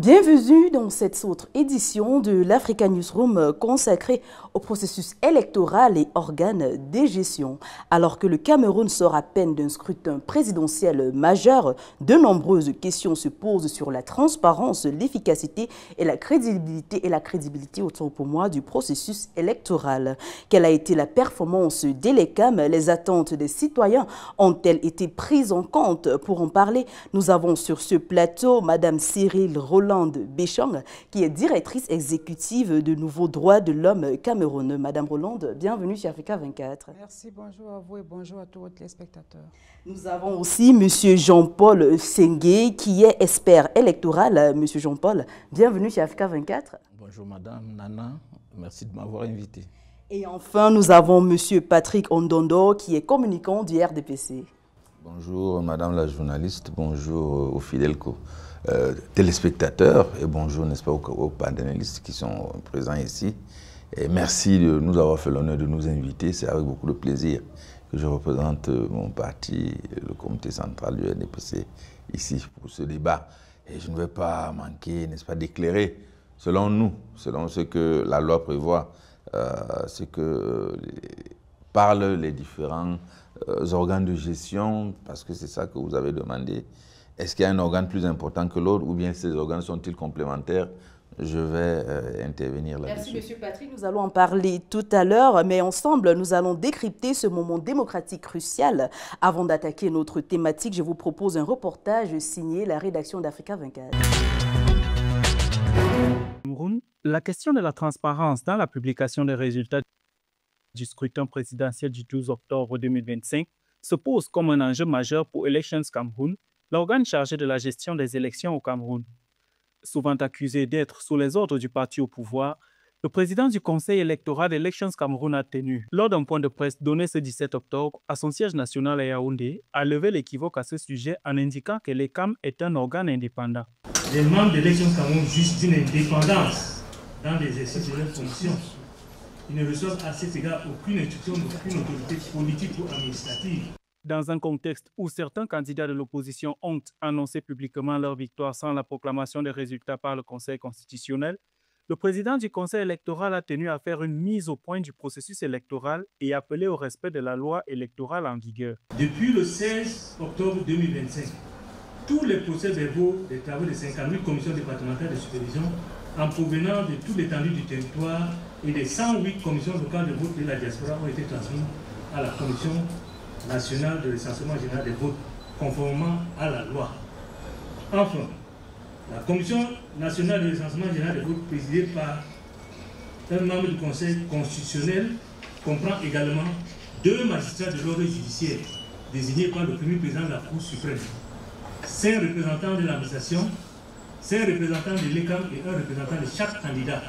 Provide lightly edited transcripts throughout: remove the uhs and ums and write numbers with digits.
Bienvenue dans cette autre édition de l'Africa Newsroom consacrée au processus électoral et organes de gestion. Alors que le Cameroun sort à peine d'un scrutin présidentiel majeur, de nombreuses questions se posent sur la transparence, l'efficacité et la crédibilité autant pour moi du processus électoral. Quelle a été la performance d'Elecam? Les attentes des citoyens ont-elles été prises en compte? Pour en parler, nous avons sur ce plateau Madame Cyril Rolande Béchang, qui est directrice exécutive de Nouveaux Droits de l'Homme Cameroun. Madame Rolande, bienvenue chez Africa 24. Merci, bonjour à vous et bonjour à tous les téléspectateurs. Nous avons aussi Monsieur Jean-Paul Sengue, qui est expert électoral. Monsieur Jean-Paul, bienvenue chez Africa 24. Bonjour Madame Nana, merci de m'avoir invité. Et enfin, nous avons Monsieur Patrick Ondondo, qui est communicant du RDPC. Bonjour Madame la journaliste, bonjour aux fidèles téléspectateurs et bonjour, n'est-ce pas, aux panélistes qui sont présents ici. Et merci de nous avoir fait l'honneur de nous inviter. C'est avec beaucoup de plaisir que je représente mon parti, le comité central du RDPC, ici pour ce débat. Et je ne vais pas manquer, n'est-ce pas, d'éclairer, selon nous, selon ce que la loi prévoit, ce que parlent les différents organes de gestion, parce que c'est ça que vous avez demandé. Est-ce qu'il y a un organe plus important que l'autre ou bien ces organes sont-ils complémentaires? Je vais intervenir là-dessus. Merci Monsieur Patrick, nous allons en parler tout à l'heure, mais ensemble nous allons décrypter ce moment démocratique crucial. Avant d'attaquer notre thématique, je vous propose un reportage signé la rédaction d'Africa 24. La question de la transparence dans la publication des résultats du scrutin présidentiel du 12 octobre 2025 se pose comme un enjeu majeur pour Elections Cameroun, l'organe chargé de la gestion des élections au Cameroun. Souvent accusé d'être sous les ordres du parti au pouvoir, le président du conseil électoral d'Elections Cameroun a tenu, lors d'un point de presse donné ce 17 octobre à son siège national à Yaoundé, à lever l'équivoque à ce sujet en indiquant que l'ECAM est un organe indépendant. Les membres d'Elections Cameroun jugent d'une indépendance dans l'exercice de leurs fonctions. Ils ne reçoivent à cet égard aucune instruction d'aucune autorité politique ou administrative. Dans un contexte où certains candidats de l'opposition ont annoncé publiquement leur victoire sans la proclamation des résultats par le Conseil constitutionnel, le président du Conseil électoral a tenu à faire une mise au point du processus électoral et appelé au respect de la loi électorale en vigueur. Depuis le 16 octobre 2025, tous les procès-verbaux des travaux des 58 commissions départementales de supervision en provenance de toute l'étendue du territoire et des 108 commissions locales de vote de la diaspora ont été transmis à la Commission nationale de recensement général des votes, conformément à la loi. Enfin, la Commission nationale de recensement général des votes, présidée par un membre du Conseil constitutionnel, comprend également 2 magistrats de l'ordre judiciaire, désignés par le premier président de la Cour suprême, 5 représentants de l'administration, 5 représentants de l'ECAM et 1 représentant de chaque candidat.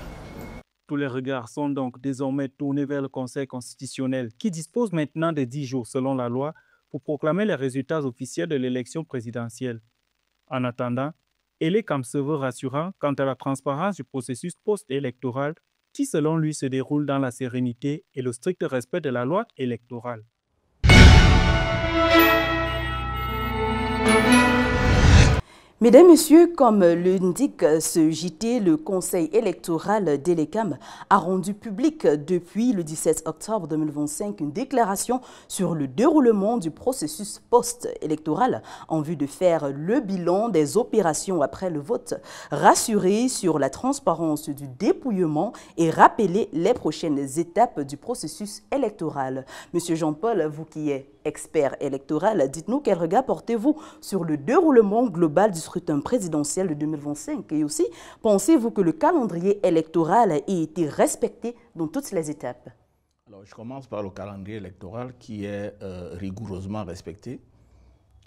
Tous les regards sont donc désormais tournés vers le Conseil constitutionnel qui dispose maintenant de 10 jours selon la loi pour proclamer les résultats officiels de l'élection présidentielle. En attendant, Elecam se veut rassurant quant à la transparence du processus post-électoral qui selon lui se déroule dans la sérénité et le strict respect de la loi électorale. Mesdames, Messieurs, comme l'indique ce JT, le Conseil électoral d'Elecam a rendu public depuis le 17 octobre 2025 une déclaration sur le déroulement du processus post-électoral en vue de faire le bilan des opérations après le vote, rassurer sur la transparence du dépouillement et rappeler les prochaines étapes du processus électoral. Monsieur Jean-Paul, vous qui êtes expert électoral, dites-nous quel regard portez-vous sur le déroulement global du scrutin présidentiel de 2025 et aussi, pensez-vous que le calendrier électoral ait été respecté dans toutes les étapes? Alors, je commence par le calendrier électoral qui est rigoureusement respecté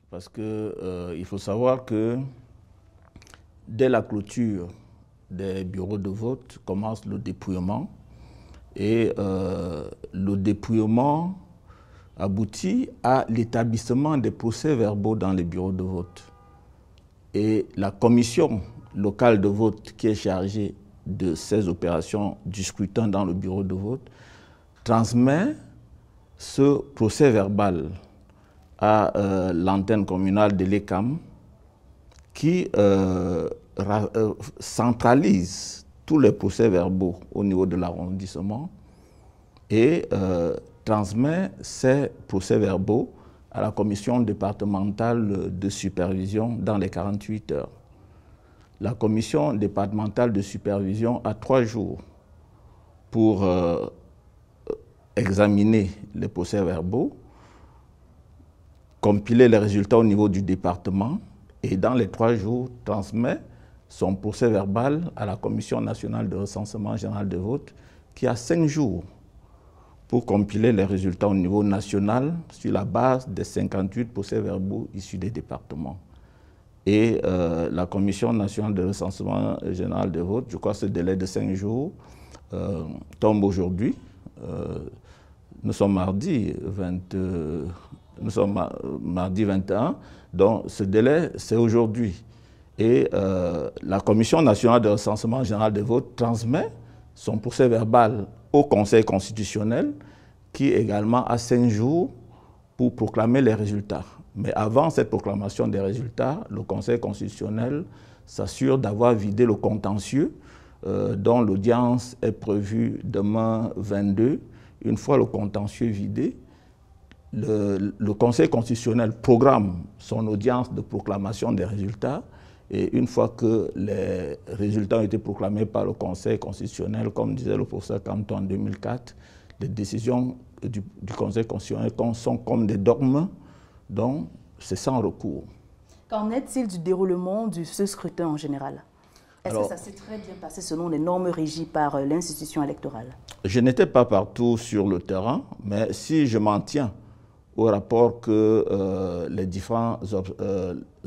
parce qu'il faut savoir que dès la clôture des bureaux de vote commence le dépouillement et le dépouillement aboutit à l'établissement des procès-verbaux dans les bureaux de vote. Et la commission locale de vote qui est chargée de ces opérations du scrutin dans le bureau de vote transmet ce procès-verbal à l'antenne communale de l'ECAM qui centralise tous les procès-verbaux au niveau de l'arrondissement et transmet ces procès-verbaux à la commission départementale de supervision dans les 48 heures. La commission départementale de supervision a 3 jours pour examiner les procès-verbaux, compiler les résultats au niveau du département et dans les 3 jours transmet son procès-verbal à la Commission nationale de recensement général des votes qui a 5 jours pour compiler les résultats au niveau national sur la base des 58 procès-verbaux issus des départements. Et la Commission nationale de recensement général des votes, je crois que ce délai de 5 jours tombe aujourd'hui. Nous sommes mardi 21, donc ce délai c'est aujourd'hui. Et la Commission nationale de recensement général des votes transmet son procès-verbal au Conseil constitutionnel qui également a 5 jours pour proclamer les résultats. Mais avant cette proclamation des résultats, le Conseil constitutionnel s'assure d'avoir vidé le contentieux dont l'audience est prévue demain 22. Une fois le contentieux vidé, le Conseil constitutionnel programme son audience de proclamation des résultats et une fois que les résultats ont été proclamés par le Conseil constitutionnel, comme disait le professeur Canton en 2004, les décisions du Conseil constitutionnel sont comme des dogmes, donc c'est sans recours. Qu'en est-il du déroulement de ce scrutin en général? Est-ce que ça s'est très bien passé selon les normes régies par l'institution électorale? Je n'étais pas partout sur le terrain, mais si je m'en tiens au rapport que les différents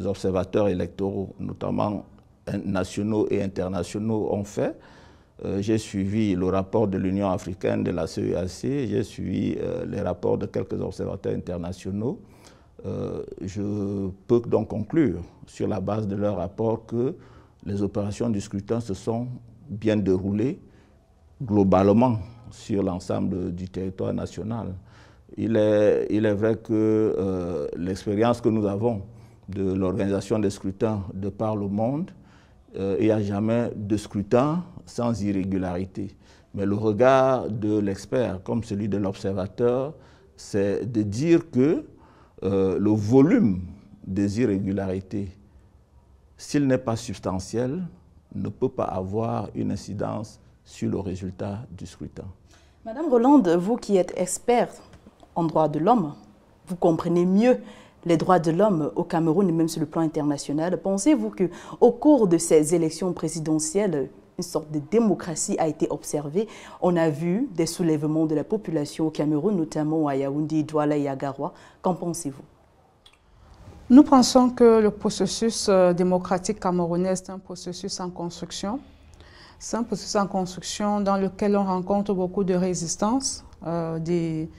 observateurs électoraux, notamment nationaux et internationaux, ont fait, j'ai suivi le rapport de l'Union africaine, de la CEAC, j'ai suivi les rapports de quelques observateurs internationaux. Je peux donc conclure sur la base de leur rapport que les opérations du scrutin se sont bien déroulées globalement sur l'ensemble du territoire national. Il est vrai que l'expérience que nous avons de l'organisation des scrutins de par le monde, il n'y a jamais de scrutin sans irrégularité. Mais le regard de l'expert, comme celui de l'observateur, c'est de dire que le volume des irrégularités, s'il n'est pas substantiel, ne peut pas avoir une incidence sur le résultat du scrutin. Madame Rolande, vous qui êtes experte en droits de l'homme, vous comprenez mieux les droits de l'homme au Cameroun et même sur le plan international. Pensez-vous qu'au cours de ces élections présidentielles, une sorte de démocratie a été observée? On a vu des soulèvements de la population au Cameroun, notamment à Yaoundé, Douala et Agaroua. Qu'en pensez-vous? Nous pensons que le processus démocratique camerounais est un processus en construction. C'est un processus en construction dans lequel on rencontre beaucoup de résistance des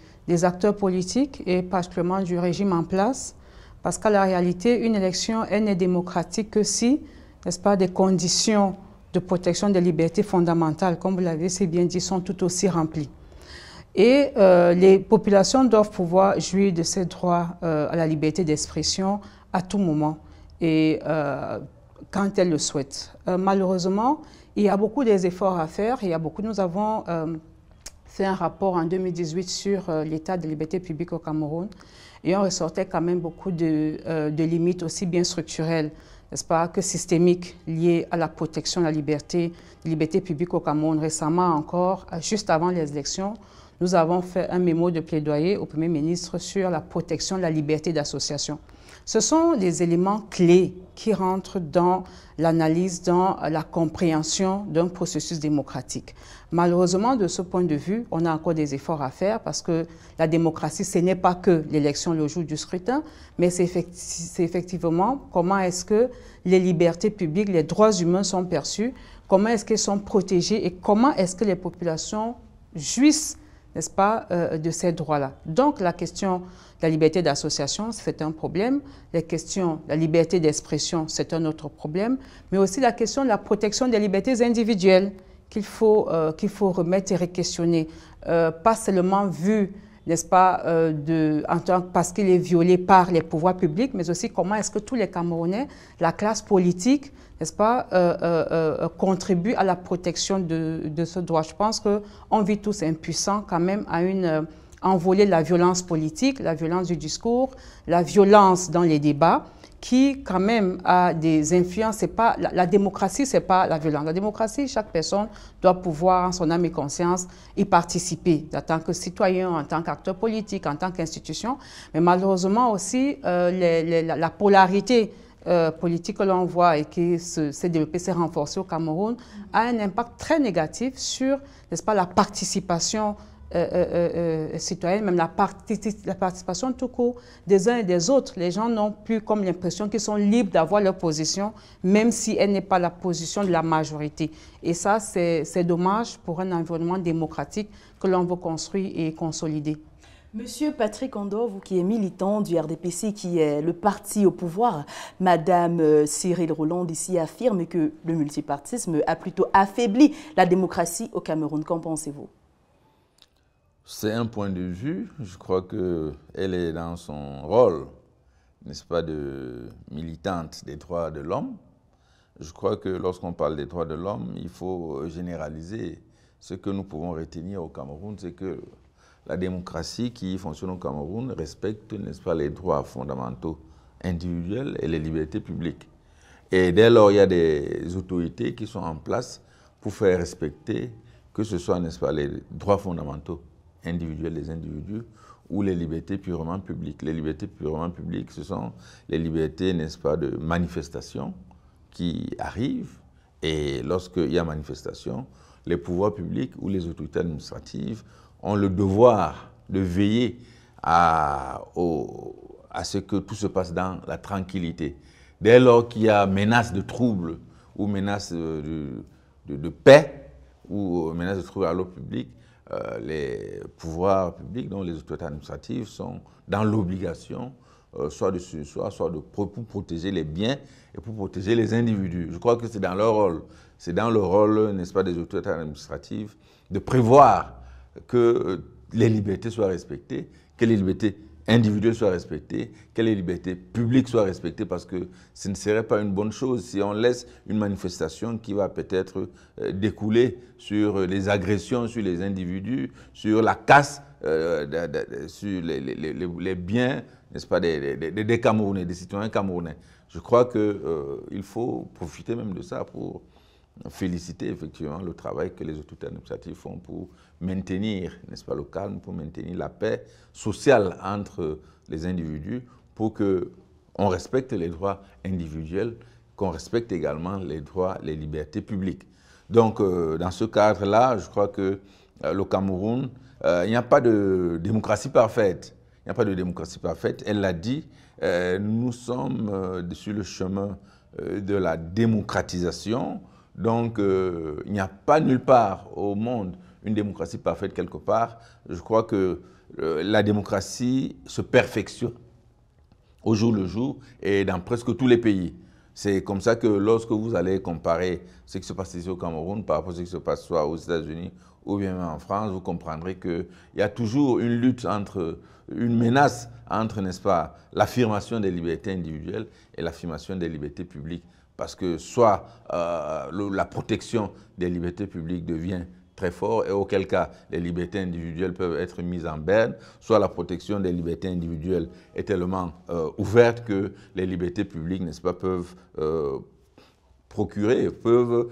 acteurs politiques et particulièrement du régime en place. Parce qu'à la réalité, une élection n'est démocratique que si, n'est-ce pas, des conditions de protection des libertés fondamentales, comme vous l'avez si bien dit, sont tout aussi remplies. Et les populations doivent pouvoir jouir de ces droits à la liberté d'expression à tout moment et quand elles le souhaitent. Malheureusement, il y a beaucoup d'efforts à faire. Nous avons fait un rapport en 2018 sur l'état de liberté publique au Cameroun et on ressortait quand même beaucoup de limites aussi bien structurelles, n'est-ce pas, que systémiques liées à la protection de la liberté publique au Cameroun. Récemment encore, juste avant les élections, nous avons fait un mémo de plaidoyer au Premier ministre sur la protection de la liberté d'association. Ce sont des éléments clés qui rentrent dans l'analyse, dans la compréhension d'un processus démocratique. Malheureusement, de ce point de vue, on a encore des efforts à faire parce que la démocratie, ce n'est pas que l'élection le jour du scrutin, mais c'est effectivement comment est-ce que les libertés publiques, les droits humains sont perçus, comment est-ce qu'ils sont protégés et comment est-ce que les populations jouissent, n'est-ce pas, de ces droits-là. Donc, la question de la liberté d'association, c'est un problème. La question de la liberté d'expression, c'est un autre problème. Mais aussi la question de la protection des libertés individuelles qu'il faut remettre et re-questionner. Pas seulement vu n'est-ce pas, parce qu'il est violé par les pouvoirs publics, mais aussi comment est-ce que tous les Camerounais, la classe politique, n'est-ce pas, contribuent à la protection de ce droit. Je pense qu'on vit tous impuissants quand même à envoler la violence politique, la violence du discours, la violence dans les débats, qui quand même a des influences. La démocratie, c'est pas la violence. La démocratie, chaque personne doit pouvoir, en son âme et conscience, y participer, en tant que citoyen, en tant qu'acteur politique, en tant qu'institution. Mais malheureusement aussi, la polarité politique que l'on voit et qui s'est développée, s'est renforcée au Cameroun, a un impact très négatif sur, n'est-ce pas, la participation citoyenne, même la participation tout court des uns et des autres. Les gens n'ont plus comme l'impression qu'ils sont libres d'avoir leur position, même si elle n'est pas la position de la majorité. Et ça, c'est dommage pour un environnement démocratique que l'on veut construire et consolider. Monsieur Patrick Ondor, vous qui êtes militant du RDPC, qui est le parti au pouvoir, Madame Cyril Rolande ici affirme que le multipartisme a plutôt affaibli la démocratie au Cameroun. Qu'en pensez-vous? C'est un point de vue. Je crois qu'elle est dans son rôle, n'est-ce pas, de militante des droits de l'homme. Je crois que lorsqu'on parle des droits de l'homme, il faut généraliser. Ce que nous pouvons retenir au Cameroun, c'est que la démocratie qui fonctionne au Cameroun respecte, n'est-ce pas, les droits fondamentaux individuels et les libertés publiques. Et dès lors, il y a des autorités qui sont en place pour faire respecter, que ce soit, n'est-ce pas, les droits fondamentaux individuels des individus ou les libertés purement publiques. Les libertés purement publiques, ce sont les libertés, n'est-ce pas, de manifestation qui arrivent. Et lorsqu'il y a manifestation, les pouvoirs publics ou les autorités administratives ont le devoir de veiller à ce que tout se passe dans la tranquillité. Dès lors qu'il y a menace de trouble ou menace de paix ou menace de trouble à l'ordre public, les pouvoirs publics, dont les autorités administratives, sont dans l'obligation soit de surseoir, soit pour protéger les biens et pour protéger les individus. Je crois que c'est dans leur rôle. C'est dans le rôle, n'est-ce pas, des autorités administratives de prévoir que les libertés soient respectées, que les libertés individuelles soient respectées, que les libertés publiques soient respectées, parce que ce ne serait pas une bonne chose si on laisse une manifestation qui va peut-être découler sur les agressions sur les individus, sur la casse sur les biens, n'est-ce pas, des Camerounais, des citoyens camerounais. Je crois qu'il faut profiter même de ça pour féliciter effectivement le travail que les autorités administratives font pour maintenir, n'est-ce pas, le calme, pour maintenir la paix sociale entre les individus, pour qu'on respecte les droits individuels, qu'on respecte également les droits, les libertés publiques. Donc, dans ce cadre-là, je crois que le Cameroun, il n'y a pas de démocratie parfaite. Il n'y a pas de démocratie parfaite. Elle l'a dit, nous sommes sur le chemin de la démocratisation. Donc, il n'y a pas nulle part au monde une démocratie parfaite quelque part. Je crois que la démocratie se perfectionne au jour le jour et dans presque tous les pays. C'est comme ça que lorsque vous allez comparer ce qui se passe ici au Cameroun par rapport à ce qui se passe soit aux États-Unis ou bien en France, vous comprendrez qu'il y a toujours une lutte une menace entre, n'est-ce pas, l'affirmation des libertés individuelles et l'affirmation des libertés publiques. Parce que soit la protection des libertés publiques devient très forte, et auquel cas les libertés individuelles peuvent être mises en berne, soit la protection des libertés individuelles est tellement ouverte que les libertés publiques, n'est-ce pas, peuvent peuvent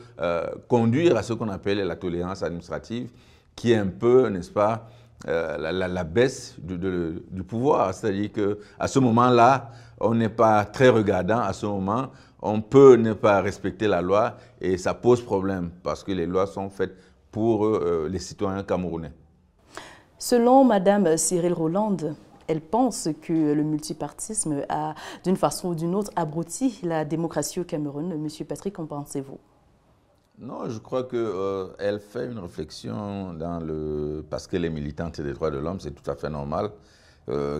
conduire à ce qu'on appelle la tolérance administrative, qui est un peu, n'est-ce pas, la baisse du pouvoir. C'est-à-dire qu'à ce moment-là, on n'est pas très regardant. À ce moment, on peut ne pas respecter la loi et ça pose problème parce que les lois sont faites pour les citoyens camerounais. Selon Mme Cyril Rolande, elle pense que le multipartisme a, d'une façon ou d'une autre, abruti la démocratie au Cameroun. Monsieur Patrick, qu'en pensez-vous? Non, je crois qu'elle fait une réflexion parce qu'elle est militante des droits de l'homme, c'est tout à fait normal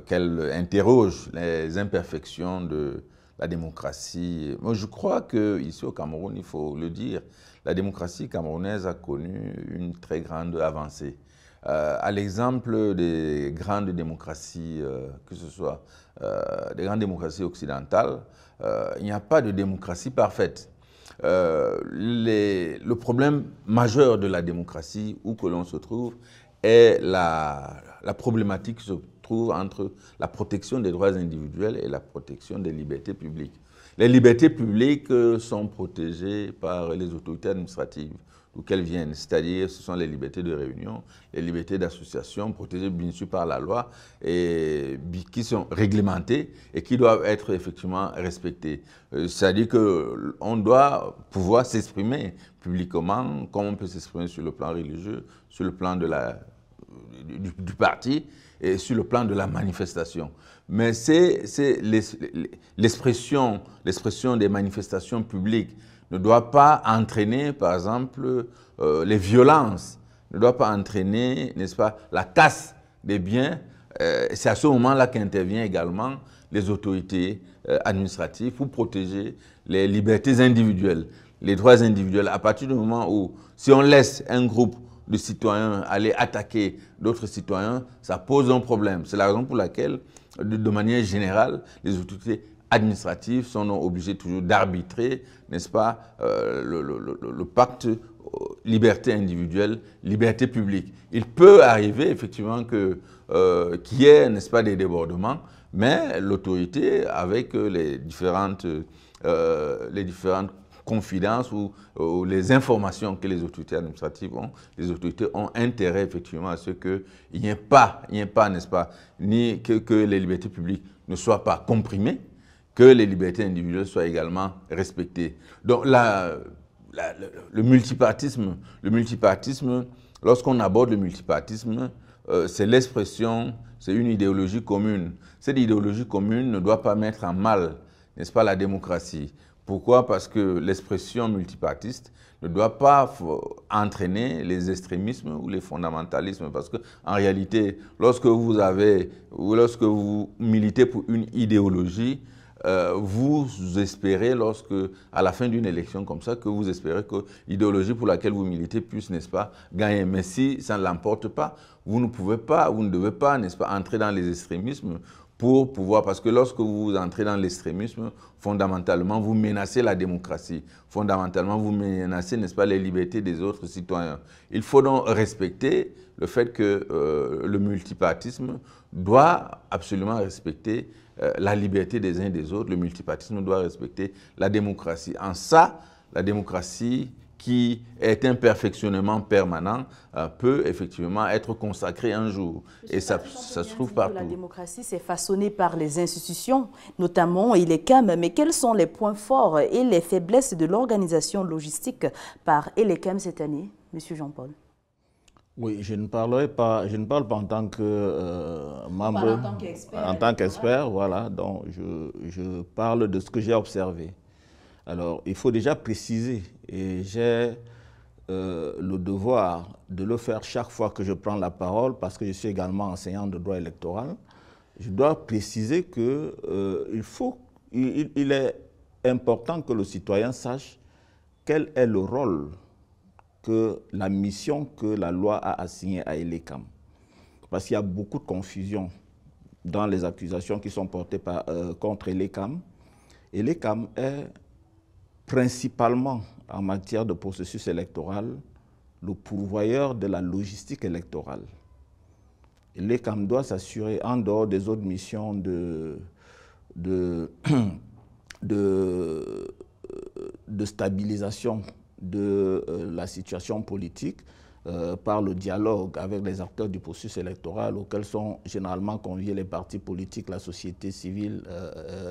qu'elle interroge les imperfections de la démocratie. Moi, je crois qu'ici au Cameroun, il faut le dire, la démocratie camerounaise a connu une très grande avancée. À l'exemple des grandes démocraties, que ce soit des grandes démocraties occidentales, il n'y a pas de démocratie parfaite. Le problème majeur de la démocratie, où que l'on se trouve, est la problématique qui se trouve entre la protection des droits individuels et la protection des libertés publiques. Les libertés publiques sont protégées par les autorités administratives d'où qu'elles viennent, c'est-à-dire ce sont les libertés de réunion, les libertés d'association, protégées bien sûr par la loi, et qui sont réglementées et qui doivent être effectivement respectées. C'est-à-dire qu'on doit pouvoir s'exprimer publiquement, comme on peut s'exprimer sur le plan religieux, sur le plan de du parti et sur le plan de la manifestation. Mais c'est l'expression des manifestations publiques ne doit pas entraîner, par exemple, les violences, ne doit pas entraîner, n'est-ce pas, la casse des biens. C'est à ce moment-là qu'interviennent également les autorités administratives pour protéger les libertés individuelles, les droits individuels. À partir du moment où, si on laisse un groupe de citoyens aller attaquer d'autres citoyens, ça pose un problème. C'est la raison pour laquelle, de manière générale, les autorités administratives sont obligées toujours d'arbitrer, n'est-ce pas, le pacte liberté individuelle, liberté publique. Il peut arriver effectivement qu'il y ait, n'est-ce pas, des débordements, mais l'autorité, avec les différentes confidences ou les informations que les autorités administratives ont, les autorités ont intérêt effectivement à ce qu'il n'y ait pas, n'est-ce pas, ni que les libertés publiques ne soient pas comprimées, que les libertés individuelles soient également respectées. Donc le multipartisme, lorsqu'on aborde le multipartisme, c'est l'expression, c'est une idéologie commune. Cette idéologie commune ne doit pas mettre en mal, n'est-ce pas, la démocratie. Pourquoi? Parce que l'expression multipartiste ne doit pas entraîner les extrémismes ou les fondamentalismes. Parce qu'en réalité, lorsque vous militez pour une idéologie, vous espérez, à la fin d'une élection comme ça, que vous espérez que l'idéologie pour laquelle vous militez puisse, n'est-ce pas, gagner. Mais si ça ne l'emporte pas, vous ne pouvez pas, vous ne devez pas, n'est-ce pas, entrer dans les extrémismes pour pouvoir, parce que lorsque vous entrez dans l'extrémisme, fondamentalement, vous menacez la démocratie. Fondamentalement, vous menacez, n'est-ce pas, les libertés des autres citoyens. Il faut donc respecter le fait que le multipartisme doit absolument respecter la liberté des uns et des autres. Le multipartisme doit respecter la démocratie. En ça, la démocratie, qui est un perfectionnement permanent, peut effectivement être consacrée un jour. Et ça se trouve partout. La démocratie, c'est façonné par les institutions, notamment ELECAM. Mais quels sont les points forts et les faiblesses de l'organisation logistique par ELECAM cette année, M. Jean-Paul? Oui, je ne parle pas en tant que membre, en tant qu'expert, voilà. Donc je parle de ce que j'ai observé. Alors, il faut déjà préciser, et j'ai le devoir de le faire chaque fois que je prends la parole, parce que je suis également enseignant de droit électoral, je dois préciser qu'il est important que le citoyen sache quel est le rôle, la mission que la loi a assignée à ELECAM. Parce qu'il y a beaucoup de confusion dans les accusations qui sont portées contre ELECAM. ELECAM est principalement en matière de processus électoral, le pourvoyeur de la logistique électorale. L'ECAM doit s'assurer, en dehors des autres missions de stabilisation de la situation politique, par le dialogue avec les acteurs du processus électoral, auxquels sont généralement conviés les partis politiques, la société civile,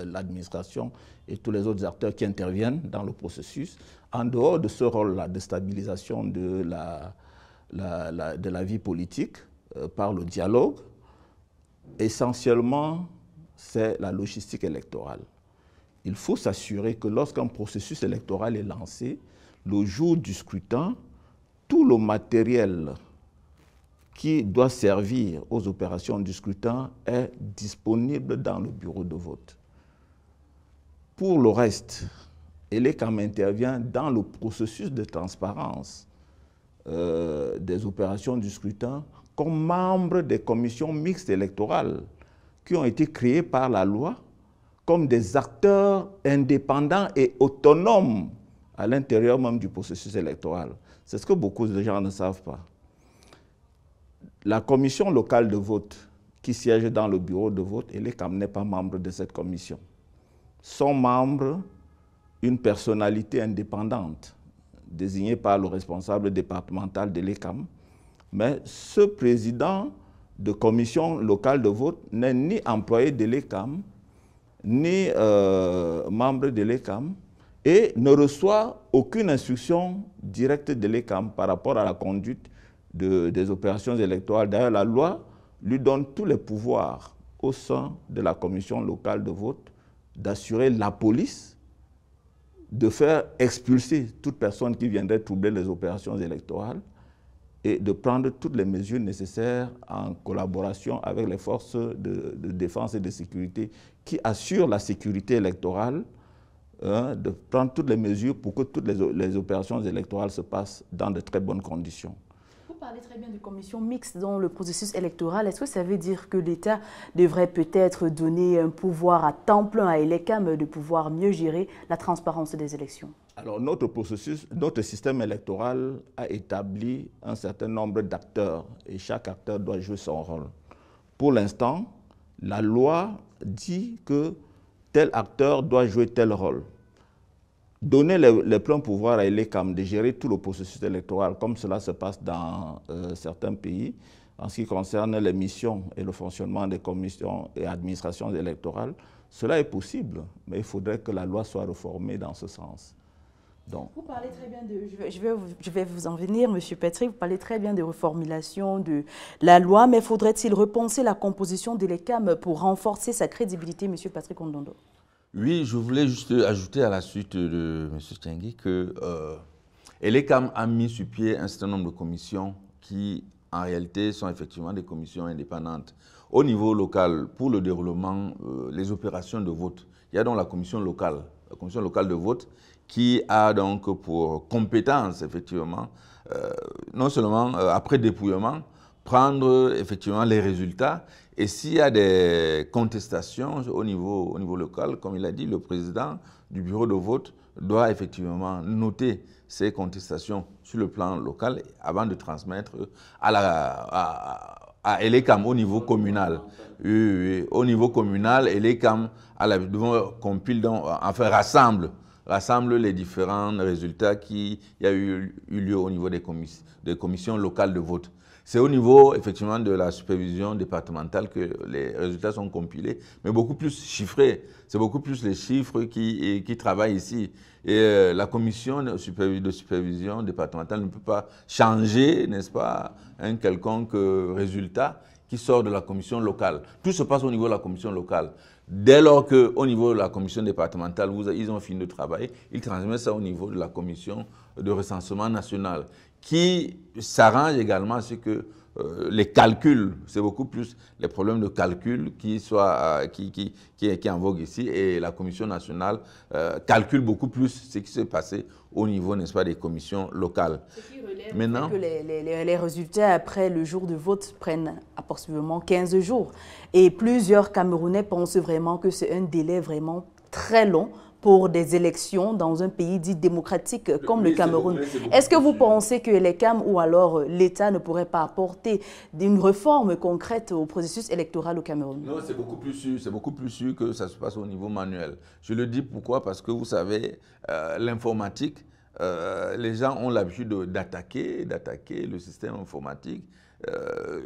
l'administration et tous les autres acteurs qui interviennent dans le processus. En dehors de ce rôle-là de stabilisation de la vie politique, par le dialogue, essentiellement, c'est la logistique électorale. Il faut s'assurer que lorsqu'un processus électoral est lancé, le jour du scrutin, tout le matériel qui doit servir aux opérations du scrutin est disponible dans le bureau de vote. Pour le reste, ELECAM intervient dans le processus de transparence des opérations du scrutin comme membres des commissions mixtes électorales qui ont été créées par la loi comme des acteurs indépendants et autonomes à l'intérieur même du processus électoral. C'est ce que beaucoup de gens ne savent pas. La commission locale de vote qui siège dans le bureau de vote, l'ECAM n'est pas membre de cette commission. Sont membres une personnalité indépendante désignée par le responsable départemental de l'ECAM, mais ce président de commission locale de vote n'est ni employé de l'ECAM, ni membre de l'ECAM, et ne reçoit aucune instruction directe de l'ECAM par rapport à la conduite des opérations électorales. D'ailleurs, la loi lui donne tous les pouvoirs au sein de la commission locale de vote d'assurer la police, de faire expulser toute personne qui viendrait troubler les opérations électorales et de prendre toutes les mesures nécessaires en collaboration avec les forces de défense et de sécurité qui assurent la sécurité électorale, de prendre toutes les mesures pour que toutes les opérations électorales se passent dans de très bonnes conditions. Vous parlez très bien de commission mixte dans le processus électoral. Est-ce que ça veut dire que l'État devrait peut-être donner un pouvoir à temps plein à l'ECAM de pouvoir mieux gérer la transparence des élections? Alors notre processus, notre système électoral a établi un certain nombre d'acteurs et chaque acteur doit jouer son rôle. Pour l'instant, la loi dit que tel acteur doit jouer tel rôle. Donner les pleins pouvoirs à l'ECAM de gérer tout le processus électoral, comme cela se passe dans certains pays, en ce qui concerne les missions et le fonctionnement des commissions et administrations électorales, cela est possible, mais il faudrait que la loi soit réformée dans ce sens. Donc, vous parlez très bien de, je vais vous en venir, M. Petri, vous parlez très bien de reformulation de la loi, mais faudrait-il repenser la composition de l'ECAM pour renforcer sa crédibilité, M. Patrick Ondondo? Oui, je voulais juste ajouter à la suite de M. Tiengui que l'ECAM a mis sur pied un certain nombre de commissions qui, en réalité, sont effectivement des commissions indépendantes. Au niveau local, pour le déroulement, les opérations de vote, il y a donc la commission locale de vote, qui a donc pour compétence, effectivement, non seulement après dépouillement, prendre effectivement les résultats. Et s'il y a des contestations au niveau local, comme il a dit, le président du bureau de vote doit effectivement noter ces contestations sur le plan local avant de transmettre à l'ECAM au niveau communal. Oui, au niveau communal, l'ECAM compile donc, enfin rassemble les différents résultats qui y a eu lieu au niveau des commissions locales de vote. C'est au niveau, effectivement, de la supervision départementale que les résultats sont compilés, mais beaucoup plus chiffrés. C'est beaucoup plus les chiffres qui travaillent ici. Et la commission de supervision départementale ne peut pas changer, n'est-ce pas, un quelconque résultat qui sort de la commission locale. Tout se passe au niveau de la commission locale. Dès lors qu'au niveau de la commission départementale, ils ont fini de travailler, ils transmettent ça au niveau de la commission de recensement national, qui s'arrange également à ce que les calculs, c'est beaucoup plus les problèmes de calcul qui est en vogue ici, et la commission nationale calcule beaucoup plus ce qui s'est passé au niveau, n'est-ce pas, des commissions locales. Ce qui relève maintenant que les résultats après le jour de vote prennent approximativement 15 jours. Et plusieurs Camerounais pensent vraiment que c'est un délai vraiment très long pour des élections dans un pays dit démocratique comme le Cameroun. Est-ce que vous pensez que l'ECAM ou alors l'État ne pourrait pas apporter une réforme concrète au processus électoral au Cameroun? Non, c'est beaucoup plus sûr que ça se passe au niveau manuel. Je le dis pourquoi? Parce que vous savez, l'informatique, les gens ont l'habitude d'attaquer le système informatique.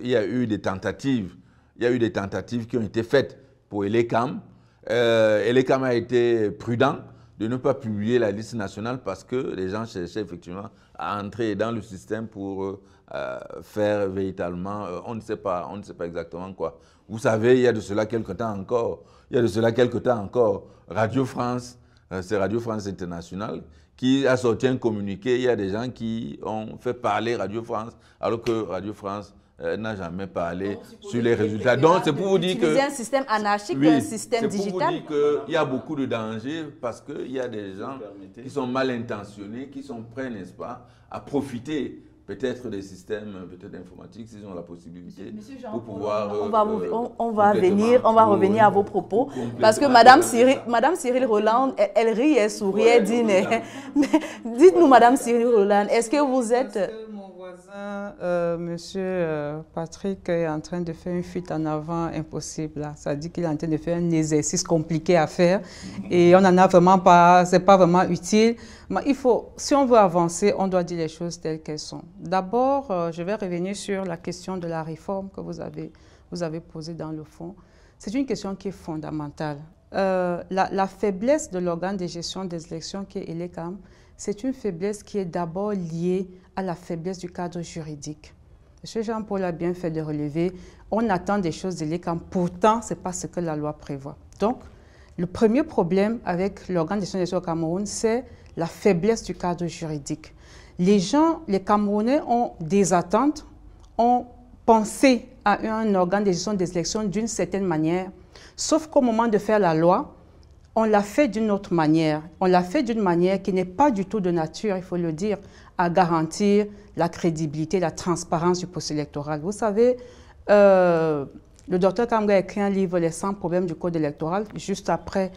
Il y a eu des tentatives qui ont été faites pour l'ECAM. L'ECAM a été prudent de ne pas publier la liste nationale parce que les gens cherchaient effectivement à entrer dans le système pour faire véritablement, on ne sait pas exactement quoi. Vous savez, il y a de cela quelque temps encore, Radio France, c'est Radio France Internationale, qui a sorti un communiqué. Il y a des gens qui ont fait parler Radio France, alors que Radio France n'a jamais parlé sur les résultats. Donc, c'est pour vous dire que... C'est un système anarchique, oui, un système digital. C'est pour vous dire qu'il y a beaucoup de dangers parce qu'il y a des gens qui sont mal intentionnés, qui sont prêts, n'est-ce pas, à profiter peut-être des systèmes peut-être informatiques, s'ils ont la possibilité, Jean, pour pouvoir... on va revenir à vos propos, parce que Madame Cyril Roland, elle rit, elle sourit, elle dit, mais dites-nous Madame Cyril Roland, est-ce que vous êtes... Mon voisin, Monsieur Patrick, est en train de faire une fuite en avant impossible. Là. Ça dit qu'il est en train de faire un exercice compliqué à faire et on n'en a vraiment pas, c'est pas vraiment utile. Mais il faut, si on veut avancer, on doit dire les choses telles qu'elles sont. D'abord, je vais revenir sur la question de la réforme que vous avez posée dans le fond. C'est une question qui est fondamentale. La faiblesse de l'organe de gestion des élections qui est ELECAM, c'est une faiblesse qui est d'abord liée à la faiblesse du cadre juridique. M. Jean-Paul a bien fait de relever, on attend des choses de l'ELECAM, pourtant, ce n'est pas ce que la loi prévoit. Donc, le premier problème avec l'organe de gestion des élections au Cameroun, c'est la faiblesse du cadre juridique. Les Camerounais ont des attentes, ont pensé à un organe de gestion des élections d'une certaine manière, sauf qu'au moment de faire la loi, on l'a fait d'une autre manière. On l'a fait d'une manière qui n'est pas du tout de nature, il faut le dire, à garantir la crédibilité, la transparence du processus électoral. Vous savez, le docteur Kamga a écrit un livre, Les 100 problèmes du code électoral, juste après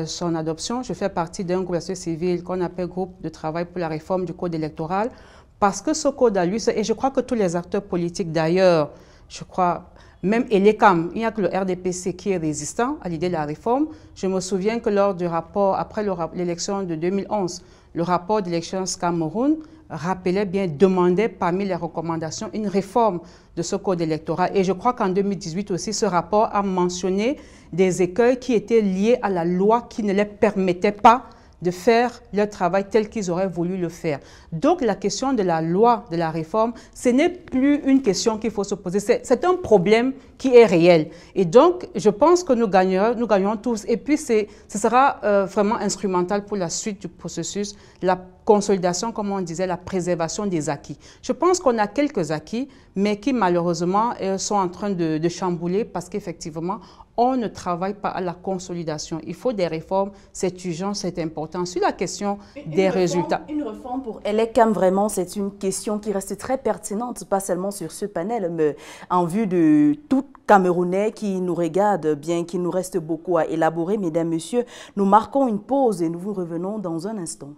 son adoption. Je fais partie d'un groupe de la société civile qu'on appelle Groupe de travail pour la réforme du code électoral, parce que ce code a lui, et je crois que tous les acteurs politiques d'ailleurs, je crois, même ELECAM, il n'y a que le RDPC qui est résistant à l'idée de la réforme. Je me souviens que lors du rapport, après l'élection de 2011, le rapport d'Elections Cameroun rappelait bien, demandait parmi les recommandations une réforme de ce code électoral. Et je crois qu'en 2018 aussi, ce rapport a mentionné des écueils qui étaient liés à la loi qui ne les permettait pas de faire leur travail tel qu'ils auraient voulu le faire. Donc la question de la loi, de la réforme, ce n'est plus une question qu'il faut se poser, c'est un problème qui est réel. Et donc je pense que nous gagnons tous. Et puis ce sera vraiment instrumental pour la suite du processus, la consolidation, comme on disait, la préservation des acquis. Je pense qu'on a quelques acquis, mais qui malheureusement sont en train de chambouler parce qu'effectivement, on ne travaille pas à la consolidation. Il faut des réformes, c'est urgent, c'est important. Sur la question des résultats. Une réforme pour ELECAM, vraiment, c'est une question qui reste très pertinente, pas seulement sur ce panel, mais en vue de tout Camerounais qui nous regarde, bien qu'il nous reste beaucoup à élaborer. Mesdames, Messieurs, nous marquons une pause et nous vous revenons dans un instant.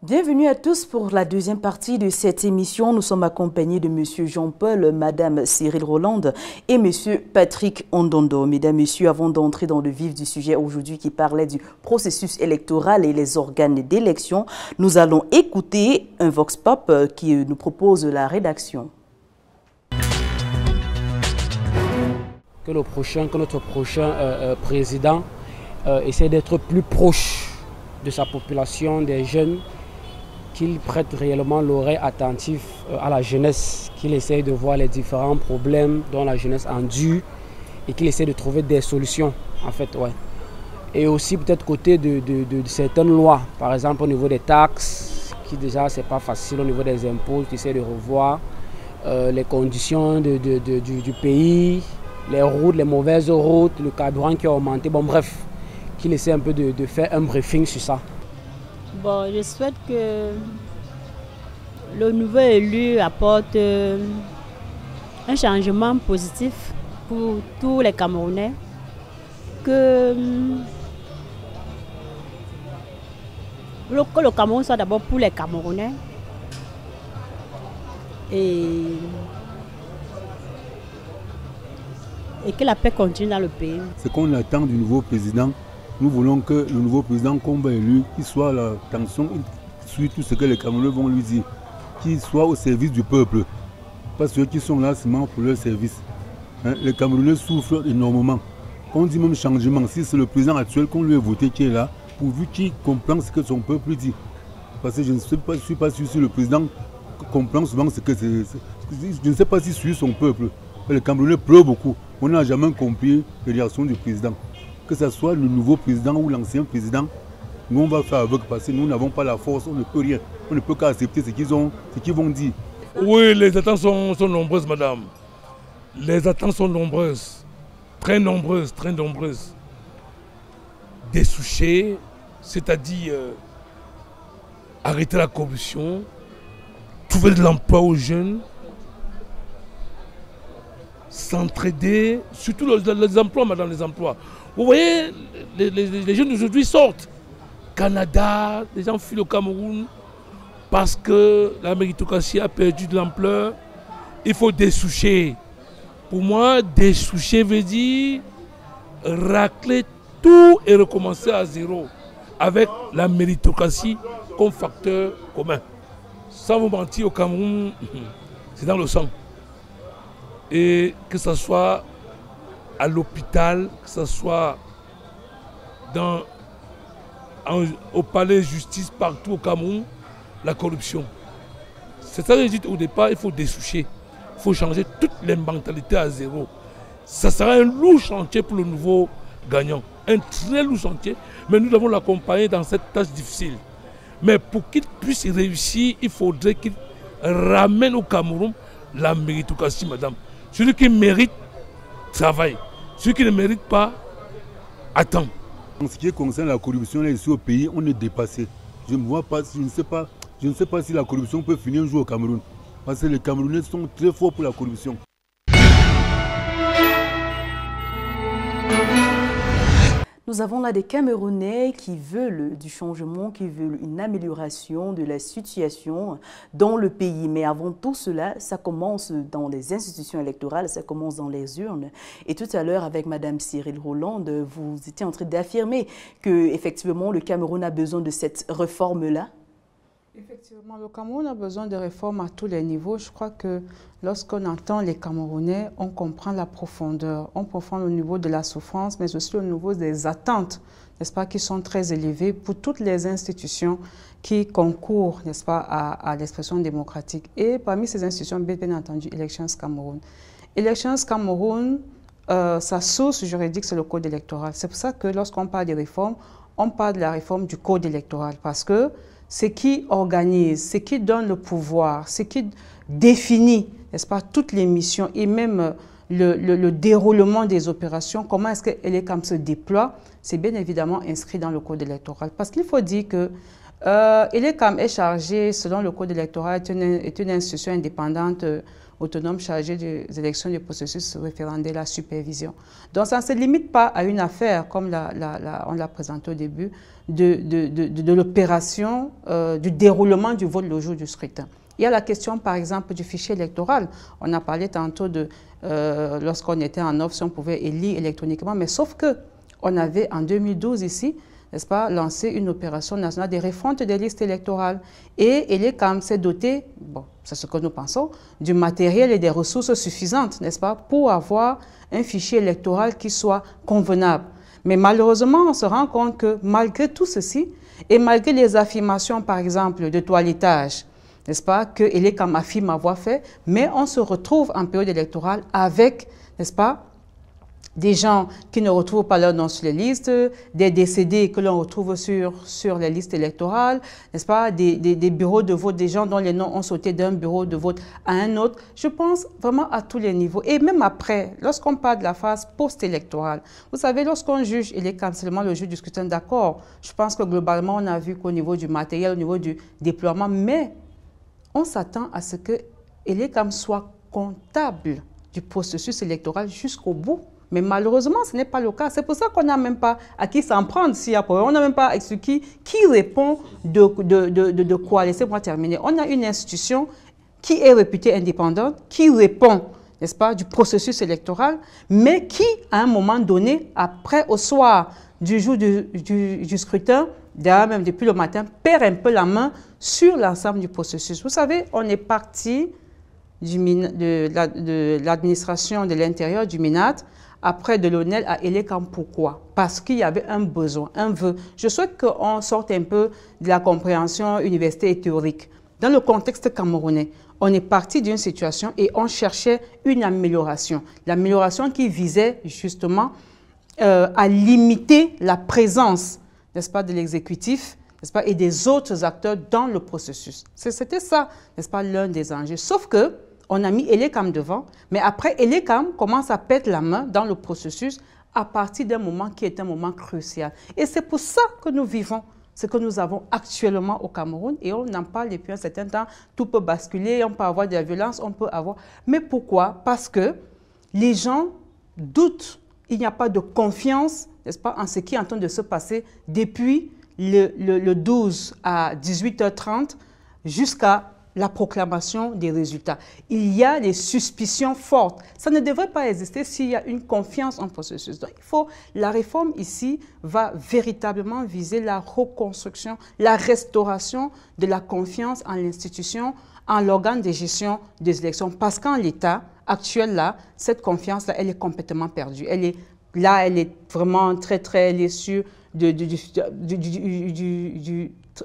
Bienvenue à tous pour la deuxième partie de cette émission. Nous sommes accompagnés de M. Jean-Paul, Mme Cyril Roland et M. Patrick Ondondo. Mesdames, Messieurs, avant d'entrer dans le vif du sujet aujourd'hui qui parlait du processus électoral et les organes d'élection, nous allons écouter un vox pop qui nous propose la rédaction. Que notre prochain président essaie d'être plus proche de sa population, des jeunes, qu'il prête réellement l'oreille attentive à la jeunesse, qu'il essaie de voir les différents problèmes dont la jeunesse endure et qu'il essaie de trouver des solutions, en fait, ouais. Et aussi peut-être côté de certaines lois, par exemple au niveau des taxes, qui déjà c'est pas facile, au niveau des impôts, qu'il essaie de revoir les conditions du pays, les routes, les mauvaises routes, le carburant qui a augmenté, bon bref, qu'il essaie un peu de faire un briefing sur ça. Bon, je souhaite que le nouveau élu apporte un changement positif pour tous les Camerounais, que le Cameroun soit d'abord pour les Camerounais et que la paix continue dans le pays. Ce qu'on attend du nouveau président, nous voulons que le nouveau président qu'on va élire, qu'il soit à l'attention sur tout ce que les Camerounais vont lui dire, qu'il soit au service du peuple. Pas ceux qui sont là seulement pour leur service. Les Camerounais souffrent énormément. On dit même changement, si c'est le président actuel qu'on lui a voté qui est là, pourvu qu'il comprenne ce que son peuple dit. Parce que je ne suis pas sûr si le président comprend souvent ce que c'est. Je ne sais pas si suit son peuple. Les Camerounais pleurent beaucoup. On n'a jamais compris les réactions du président. Que ce soit le nouveau président ou l'ancien président, nous on va faire avec parce que nous n'avons pas la force, on ne peut rien. On ne peut qu'accepter ce qu'ils vont dire. Oui, les attentes sont nombreuses, madame. Les attentes sont nombreuses. très nombreuses. Dessoucher, c'est-à-dire arrêter la corruption, trouver de l'emploi aux jeunes, s'entraider, surtout les emplois, madame, les emplois. Vous voyez, les jeunes d'aujourd'hui sortent. Canada, les gens fuient au Cameroun parce que la méritocratie a perdu de l'ampleur. Il faut dessoucher. Pour moi, dessoucher veut dire racler tout et recommencer à zéro avec la méritocratie comme facteur commun. Sans vous mentir, au Cameroun, c'est dans le sang. Et que ce soit à l'hôpital, que ce soit au palais de justice, partout au Cameroun, la corruption. C'est ça que j'ai dit au départ, il faut dessoucher. Il faut changer toutes les mentalités à zéro. Ça sera un lourd chantier pour le nouveau gagnant. Un très lourd chantier, mais nous devons l'accompagner dans cette tâche difficile. Mais pour qu'il puisse réussir, il faudrait qu'il ramène au Cameroun la méritocratie, madame. Celui qui mérite, travaille. Celui qui ne mérite pas, attend. En ce qui concerne la corruption, là, ici au pays, on est dépassé. Je ne sais pas si la corruption peut finir un jour au Cameroun. Parce que les Camerounais sont très forts pour la corruption. Nous avons là des Camerounais qui veulent du changement, qui veulent une amélioration de la situation dans le pays. Mais avant tout cela, ça commence dans les institutions électorales, ça commence dans les urnes. Et tout à l'heure, avec Mme Cyril Rolland, vous étiez en train d'affirmer qu'effectivement, le Cameroun a besoin de cette réforme-là. Effectivement, le Cameroun a besoin de réformes à tous les niveaux. Je crois que lorsqu'on entend les Camerounais, on comprend la profondeur, on comprend le niveau de la souffrance, mais aussi le niveau des attentes, n'est-ce pas, qui sont très élevées pour toutes les institutions qui concourent, n'est-ce pas, à l'expression démocratique. Et parmi ces institutions, bien entendu, Elections Cameroun. Elections Cameroun, sa source juridique, c'est le code électoral. C'est pour ça que lorsqu'on parle des réformes, on parle de la réforme du code électoral, parce que c'est qui organise, c'est qui donne le pouvoir, c'est qui définit, n'est-ce pas, toutes les missions et même le déroulement des opérations, comment est-ce que Elecam se déploie, c'est bien évidemment inscrit dans le code électoral. Parce qu'il faut dire que Elecam est chargé, selon le code électoral, est une institution indépendante, autonome chargée des élections du processus référendaire, la supervision. Donc ça ne se limite pas à une affaire, comme on l'a présenté au début, de l'opération, du déroulement du vote le jour du scrutin. Il y a la question, par exemple, du fichier électoral. On a parlé tantôt de, lorsqu'on était en offre, si on pouvait élire électroniquement, mais sauf qu'on avait en 2012 ici, n'est-ce pas, lancé une opération nationale de refonte des listes électorales. Et Elecam s'est doté, bon, c'est ce que nous pensons, du matériel et des ressources suffisantes, n'est-ce pas, pour avoir un fichier électoral qui soit convenable. Mais malheureusement, on se rend compte que malgré tout ceci, et malgré les affirmations, par exemple, de toilettage, n'est-ce pas, que Elecam affirme avoir fait, mais on se retrouve en période électorale avec, n'est-ce pas, des gens qui ne retrouvent pas leur nom sur les listes, des décédés que l'on retrouve sur les listes électorales, n'est-ce pas, des bureaux de vote, des gens dont les noms ont sauté d'un bureau de vote à un autre. Je pense vraiment à tous les niveaux. Et même après, lorsqu'on parle de la phase post-électorale, vous savez, lorsqu'on juge, il est seulement le juge du scrutin, d'accord. Je pense que globalement, on a vu qu'au niveau du matériel, au niveau du déploiement, mais on s'attend à ce que Elecam soit comptable du processus électoral jusqu'au bout. Mais malheureusement, ce n'est pas le cas. C'est pour ça qu'on n'a même pas à qui s'en prendre s'il y a problème. On n'a même pas à qui répond de quoi. Laissez-moi terminer. On a une institution qui est réputée indépendante, qui répond, n'est-ce pas, du processus électoral, mais qui, à un moment donné, après, au soir du jour du scrutin, d'ailleurs même depuis le matin, perd un peu la main sur l'ensemble du processus. Vous savez, on est parti de l'administration de l'intérieur, du MINAT, après de l'ONEL à Elecam. Pourquoi? Parce qu'il y avait un besoin, un vœu. Je souhaite qu'on sorte un peu de la compréhension universitaire et théorique. Dans le contexte camerounais, on est parti d'une situation et on cherchait une amélioration. L'amélioration qui visait justement à limiter la présence, n'est-ce pas, de l'exécutif, n'est-ce pas, et des autres acteurs dans le processus. C'était ça, n'est-ce pas, l'un des enjeux. Sauf que on a mis Elekam devant, mais après, Elekam commence à perdre la main dans le processus à partir d'un moment qui est un moment crucial. Et c'est pour ça que nous vivons ce que nous avons actuellement au Cameroun, et on en parle depuis un certain temps. Tout peut basculer, on peut avoir de la violence, on peut avoir... Mais pourquoi? Parce que les gens doutent, il n'y a pas de confiance, n'est-ce pas, en ce qui est en train de se passer depuis le 12 à 18h30 jusqu'à la proclamation des résultats. Il y a des suspicions fortes. Ça ne devrait pas exister s'il y a une confiance en processus. Donc, la réforme ici va véritablement viser la reconstruction, la restauration de la confiance en l'institution, en l'organe de gestion des élections. Parce qu'en l'état actuel, là, cette confiance-là, elle est complètement perdue. Elle est vraiment elle est sur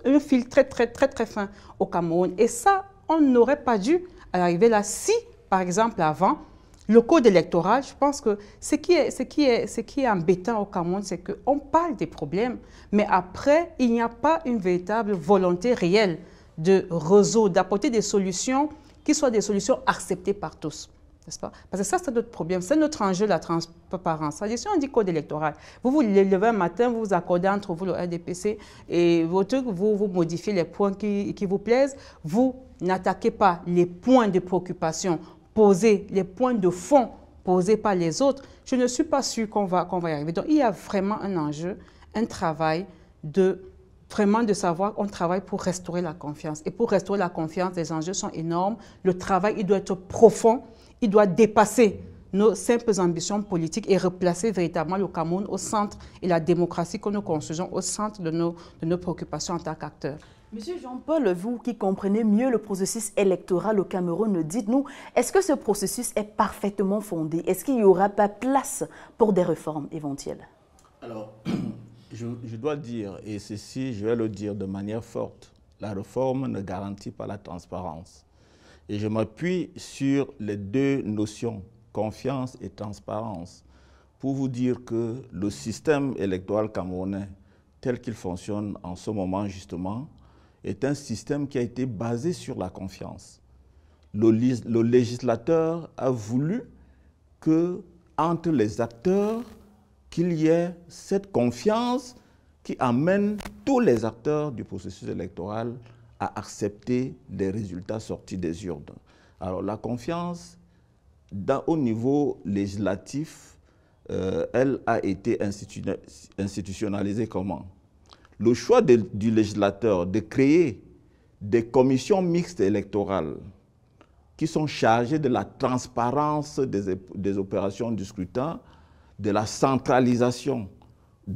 un fil très fin au Cameroun. Et ça, on n'aurait pas dû arriver là si, par exemple, avant, le code électoral, je pense que ce qui est embêtant au Cameroun, c'est qu'on parle des problèmes, mais après, il n'y a pas une véritable volonté réelle de résoudre, d'apporter des solutions qui soient des solutions acceptées par tous. Pas? Parce que ça, c'est notre problème, c'est notre enjeu, la transparence. Si on dit code électoral, vous levez un matin, vous vous accordez entre vous le RDPC et vous modifiez les points qui vous plaisent, vous n'attaquez pas les points de préoccupation posés, les points de fond posés par les autres. Je ne suis pas sûre qu'on va y arriver. Donc, il y a vraiment un enjeu, un travail de savoir qu'on travaille pour restaurer la confiance. Et pour restaurer la confiance, les enjeux sont énormes. Le travail, il doit être profond. Il doit dépasser nos simples ambitions politiques et replacer véritablement le Cameroun au centre et la démocratie que nous construisons au centre de nos préoccupations en tant qu'acteurs. Monsieur Jean-Paul, vous qui comprenez mieux le processus électoral au Cameroun, dites-nous, est-ce que ce processus est parfaitement fondé? Est-ce qu'il n'y aura pas place pour des réformes éventuelles? Alors, je dois dire, et ceci, je vais le dire de manière forte, la réforme ne garantit pas la transparence. Et je m'appuie sur les deux notions, confiance et transparence, pour vous dire que le système électoral camerounais, tel qu'il fonctionne en ce moment justement, est un système qui a été basé sur la confiance. Le législateur a voulu que, entre les acteurs, qu'il y ait cette confiance qui amène tous les acteurs du processus électoral à accepter les résultats sortis des urnes. Alors la confiance, au niveau législatif, elle a été institutionnalisée comment? Le choix du législateur de créer des commissions mixtes électorales qui sont chargées de la transparence des opérations du scrutin, de la centralisation et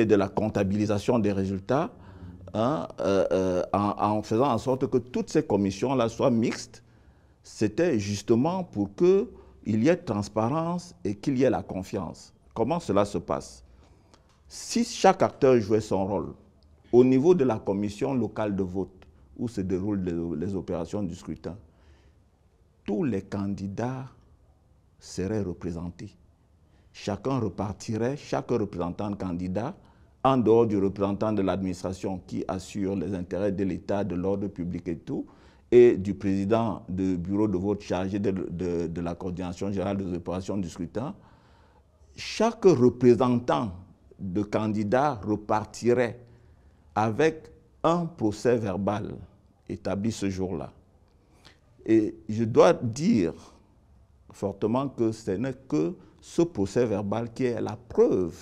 de la comptabilisation des résultats, en faisant en sorte que toutes ces commissions-là soient mixtes, c'était justement pour qu'il y ait transparence et qu'il y ait la confiance. Comment cela se passe? Si chaque acteur jouait son rôle, au niveau de la commission locale de vote, où se déroulent les opérations du scrutin, tous les candidats seraient représentés. Chacun repartirait, chaque représentant candidat, en dehors du représentant de l'administration qui assure les intérêts de l'État, de l'ordre public et tout, et du président du bureau de vote chargé de la coordination générale des opérations du scrutin, chaque représentant de candidat repartirait avec un procès verbal établi ce jour-là. Et je dois dire fortement que ce n'est que ce procès verbal qui est la preuve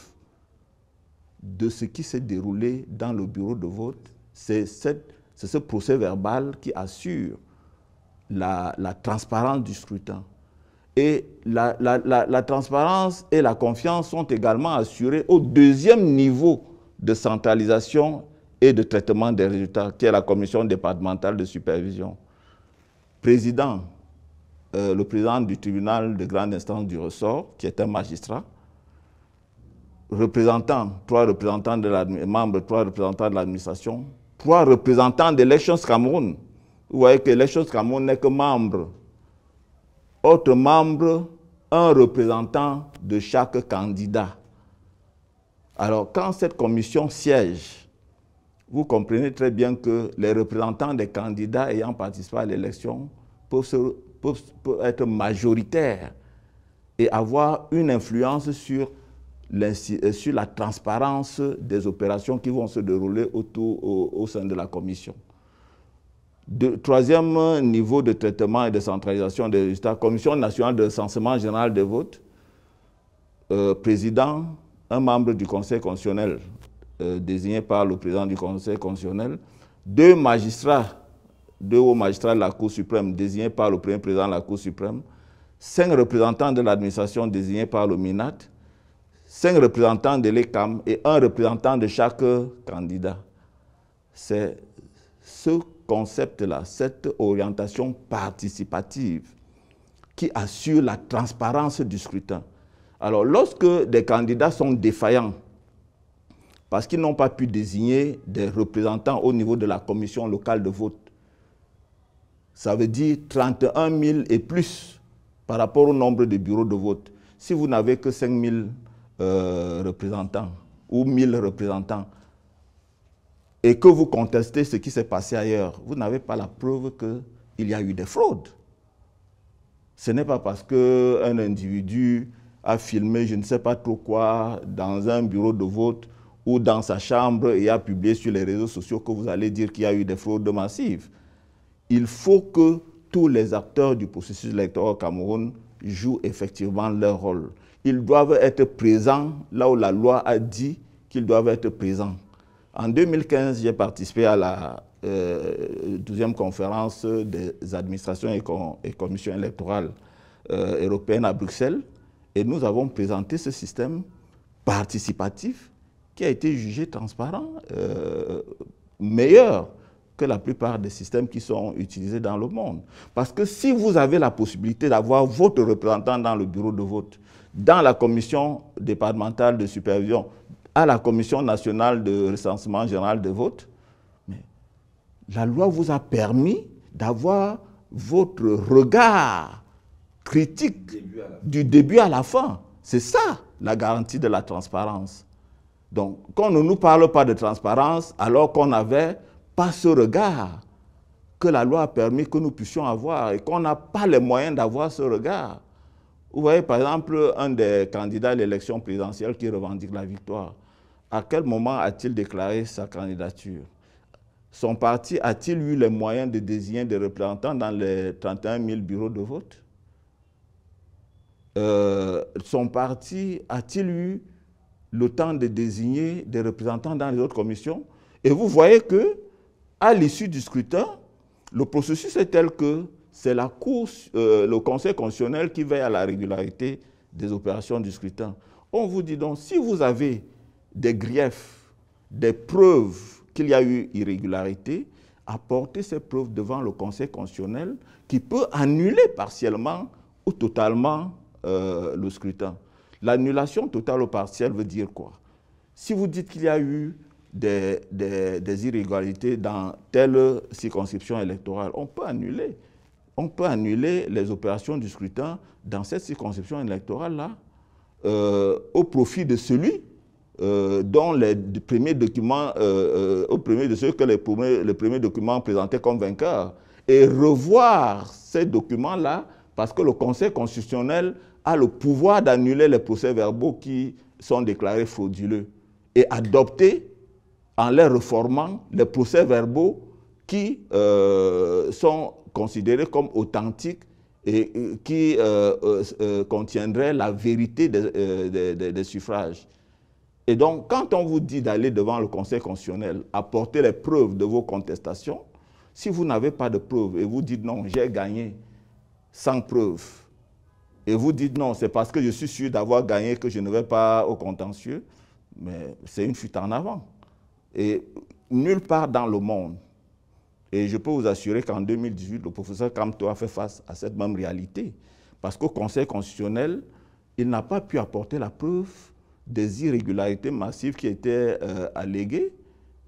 de ce qui s'est déroulé dans le bureau de vote. C'est ce procès verbal qui assure la transparence du scrutin. Et la transparence et la confiance sont également assurées au deuxième niveau de centralisation et de traitement des résultats, qui est la commission départementale de supervision. Le président du tribunal de grande instance du ressort, qui est un magistrat, trois représentants de l'administration, 3 représentants d'Elections Cameroun. Vous voyez que Elections Cameroun n'est que membre. Autre membre, un représentant de chaque candidat. Alors, quand cette commission siège, vous comprenez très bien que les représentants des candidats ayant participé à l'élection peuvent être majoritaires et avoir une influence sur la transparence des opérations qui vont se dérouler au sein de la commission. Troisième niveau de traitement et de centralisation des résultats, Commission nationale de recensement général des votes, président, un membre du Conseil constitutionnel désigné par le président du Conseil constitutionnel, deux hauts magistrats de la Cour suprême désignés par le premier président de la Cour suprême, 5 représentants de l'administration désignés par le MINAT, 5 représentants de l'ECAM et 1 représentant de chaque candidat. C'est ce concept-là, cette orientation participative qui assure la transparence du scrutin. Alors, lorsque des candidats sont défaillants, parce qu'ils n'ont pas pu désigner des représentants au niveau de la commission locale de vote, ça veut dire 31 000 et plus par rapport au nombre de bureaux de vote. Si vous n'avez que 5 000 représentants ou 1 000 représentants et que vous contestez ce qui s'est passé ailleurs, vous n'avez pas la preuve qu'il y a eu des fraudes. Ce n'est pas parce qu'un individu a filmé je ne sais pas trop quoi dans un bureau de vote ou dans sa chambre et a publié sur les réseaux sociaux que vous allez dire qu'il y a eu des fraudes massives. Il faut que tous les acteurs du processus électoral au Cameroun jouent effectivement leur rôle. Ils doivent être présents là où la loi a dit qu'ils doivent être présents. En 2015, j'ai participé à la 12e conférence des administrations et commissions électorales européennes à Bruxelles et nous avons présenté ce système participatif qui a été jugé transparent, meilleur que la plupart des systèmes qui sont utilisés dans le monde. Parce que si vous avez la possibilité d'avoir votre représentant dans le bureau de vote, dans la commission départementale de supervision, à la commission nationale de recensement général des votes, la loi vous a permis d'avoir votre regard critique du début à la fin. C'est ça la garantie de la transparence. Donc, qu'on ne nous parle pas de transparence alors qu'on n'avait pas ce regard que la loi a permis que nous puissions avoir et qu'on n'a pas les moyens d'avoir ce regard. Vous voyez, par exemple, un des candidats à l'élection présidentielle qui revendique la victoire. À quel moment a-t-il déclaré sa candidature? Son parti a-t-il eu les moyens de désigner des représentants dans les 31 000 bureaux de vote? Son parti a-t-il eu le temps de désigner des représentants dans les autres commissions? Et vous voyez que, à l'issue du scrutin, le processus est tel que c'est la Cour, le Conseil constitutionnel qui veille à la régularité des opérations du scrutin. On vous dit donc, si vous avez des griefs, des preuves qu'il y a eu irrégularité, apportez ces preuves devant le Conseil constitutionnel qui peut annuler partiellement ou totalement le scrutin. L'annulation totale ou partielle veut dire quoi? Si vous dites qu'il y a eu des irrégularités dans telle circonscription électorale, on peut annuler. On peut annuler les opérations du scrutin dans cette circonscription électorale-là au profit de celui dont les premiers documents, au premier de ceux que les premiers documents présentaient comme vainqueurs, et revoir ces documents-là parce que le Conseil constitutionnel a le pouvoir d'annuler les procès-verbaux qui sont déclarés frauduleux et adopter, en les reformant, les procès-verbaux qui sont considérés comme authentiques et qui contiendraient la vérité des suffrages. Et donc, quand on vous dit d'aller devant le Conseil constitutionnel, apporter les preuves de vos contestations, si vous n'avez pas de preuves et vous dites non, j'ai gagné sans preuves, et vous dites non, c'est parce que je suis sûr d'avoir gagné que je ne vais pas au contentieux, mais c'est une fuite en avant. Et nulle part dans le monde, et je peux vous assurer qu'en 2018, le professeur Kamto a fait face à cette même réalité, parce qu'au Conseil constitutionnel, il n'a pas pu apporter la preuve des irrégularités massives qui étaient alléguées.